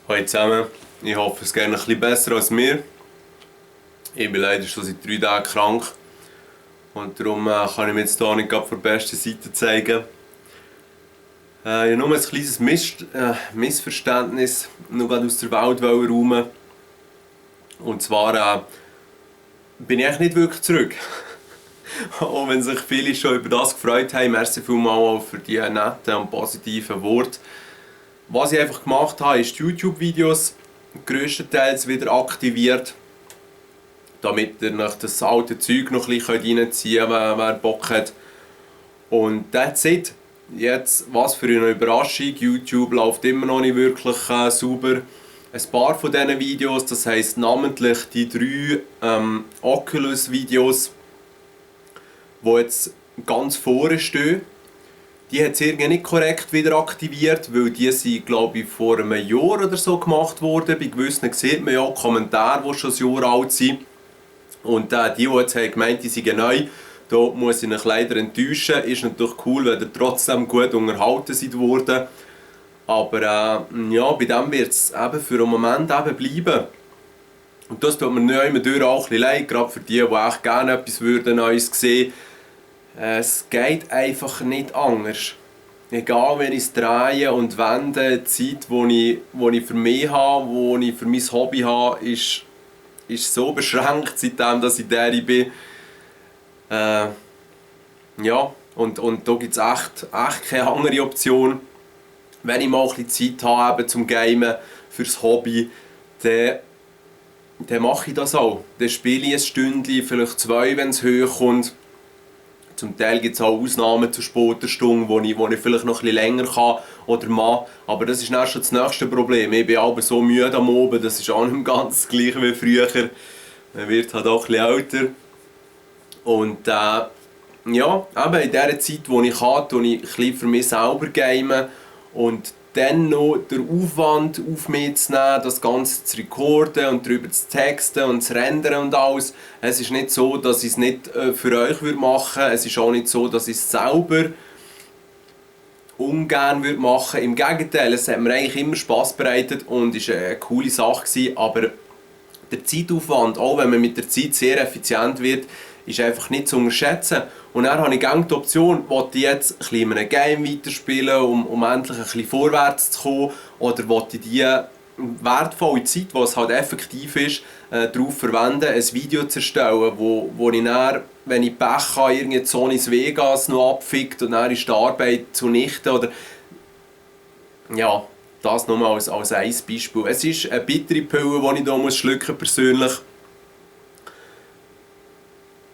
Hallo zusammen, ich hoffe es geht ein bisschen besser als mir. Ich bin leider schon seit 3 Tagen krank und darum kann ich mir jetzt hier nicht gerade von der besten Seite zeigen. Ich wollte nur ein kleines Missverständnis noch gerade aus der Welt räumen. Und zwar bin ich eigentlich nicht wirklich zurück. Auch wenn sich viele schon über das gefreut haben. Merci vielmals auch für die netten und positiven Worte. Was ich einfach gemacht habe, ist die YouTube-Videos grösstenteils wieder aktiviert, damit ihr nach das alte Zeug noch ein bisschen reinziehen könnt, wer Bock hat. Und that's it. Jetzt, was für eine Überraschung, YouTube läuft immer noch nicht wirklich sauber. Ein paar von diesen Videos, das heisst namentlich die 3 Oculus-Videos, die jetzt ganz vorne stehen, die hat es irgendwie nicht korrekt wieder aktiviert, weil die sind, glaube ich, vor einem Jahr oder so gemacht worden. Bei gewissen sieht man ja auch Kommentare, die schon ein Jahr alt sind. Und die jetzt haben gemeint, die seien neu, da muss ich euch leider enttäuschen. Ist natürlich cool, wenn ihr trotzdem gut unterhalten seid worden. Aber ja, bei dem wird es eben für einen Moment eben bleiben. Und das tut mir nicht immer durch auch ein bisschen leid, gerade für die echt gerne etwas Neues sehen würden. Es geht einfach nicht anders. Egal wenn ich es drehe und wende, die Zeit, die ich für mich habe, die ich für mein Hobby habe, ist so beschränkt, seitdem dass ich der bin. Ja, und da gibt es echt keine andere Option. Wenn ich mal ein bisschen Zeit habe eben zum Gamen, fürs Hobby, dann mache ich das auch. Dann spiele ich ein Stündchen, vielleicht 2, wenn es hochkommt. Zum Teil gibt es auch Ausnahmen zur später Stunde, wo ich vielleicht noch ein bisschen länger kann oder mag. Aber das ist dann schon das nächste Problem. Ich bin aber so müde am Abend, das ist auch nicht ganz das gleiche wie früher. Man wird halt auch ein bisschen älter. Und ja, eben in der Zeit, wo ich kann, tue ich ein bisschen für mich selber gamen. Und dann noch den Aufwand auf mich zu nehmen, das Ganze zu recorden und darüber zu texten und zu rendern und alles. Es ist nicht so, dass ich es nicht für euch machen würde. Es ist auch nicht so, dass ich es selber ungern machen würde. Im Gegenteil, es hat mir eigentlich immer Spass bereitet und es war eine coole Sache gewesen, aber der Zeitaufwand, auch wenn man mit der Zeit sehr effizient wird, ist einfach nicht zu unterschätzen. Und dann habe ich gerne die Option, will ich jetzt ein bisschen in einem Game weiterspielen, um endlich ein bisschen vorwärts zu kommen, oder will ich die wertvolle Zeit, die es halt effektiv ist, darauf verwenden, ein Video zu erstellen, wo ich dann, wenn ich Pech habe, irgendwie Sonys Vegas noch abfickt und dann ist die Arbeit zunichte, oder ja, das nur als ein Beispiel. Es ist eine bittere Pille, die ich hier schlucken persönlich.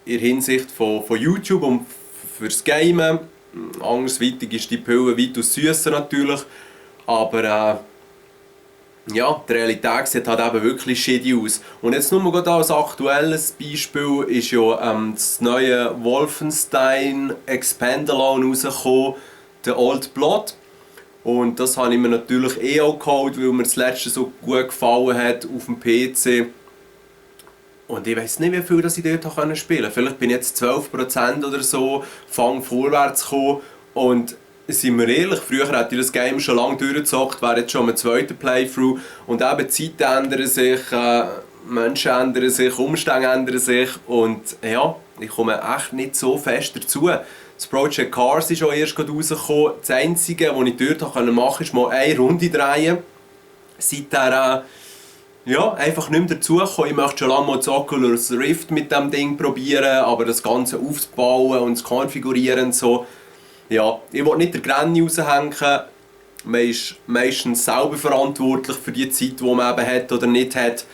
In Hinsicht von YouTube und fürs Gamen. Andersweitig ist die Pille weitaus süsser natürlich. Aber ja, die Realität sieht halt eben wirklich shitty aus. Und jetzt nur mal als aktuelles Beispiel ist ja das neue Wolfenstein Expandalone rausgekommen, The Old Blood. Und das habe ich mir natürlich auch geholt, weil mir das letzte so gut gefallen hat auf dem PC. Und ich weiß nicht, wie viel ich dort spielen konnte. Vielleicht bin ich jetzt 12% oder so, fange vorwärts zu kommen. Und sind wir ehrlich, früher hätte ich das Game schon lange durchgezockt, wäre jetzt schon am zweiten Playthrough. Und eben die Zeiten ändern sich, Menschen ändern sich, Umstände ändern sich. Und ja, ich komme echt nicht so fest dazu. Das Project Cars ist auch erst gerade rausgekommen. Das Einzige, was ich dort machen konnte, ist mal eine Runde drehen. Seither ja, einfach nicht mehr dazugekommen. Ich möchte schon lange mal das Oculus Rift mit dem Ding probieren, aber das Ganze aufzubauen und zu konfigurieren und so. Ja, ich will nicht den Granny raushängen. Man ist meistens selber verantwortlich für die Zeit, die man eben hat oder nicht hat.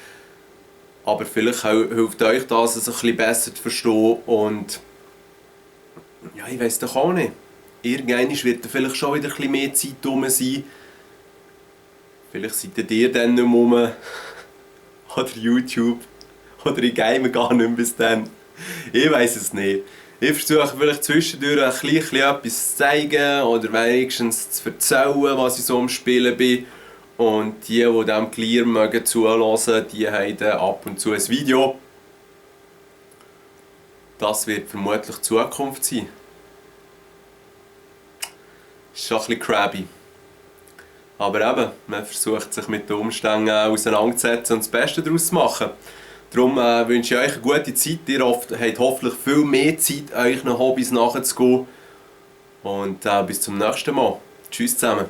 Aber vielleicht hilft euch das, es ein bisschen besser zu verstehen. Und ja, ich weiss doch auch nicht. Irgendwann wird da vielleicht schon wieder ein bisschen mehr Zeit rum sein. Vielleicht seid ihr dann nicht mehr rum. Oder YouTube. Oder ich game gar nicht mehr bis dann. Ich weiss es nicht. Ich versuche vielleicht zwischendurch ein bisschen etwas zu zeigen oder wenigstens zu erzählen, was ich so am Spielen bin. Und die diesem Clear mögen zuhören, die haben dann ab und zu ein Video. Das wird vermutlich Zukunft sein. Ist schon ein bisschen crabby. Aber eben, man versucht sich mit den Umständen auseinanderzusetzen und das Beste daraus zu machen. Darum wünsche ich euch eine gute Zeit. Ihr habt hoffentlich viel mehr Zeit, euch Hobbys nachzugehen. Und bis zum nächsten Mal. Tschüss zusammen.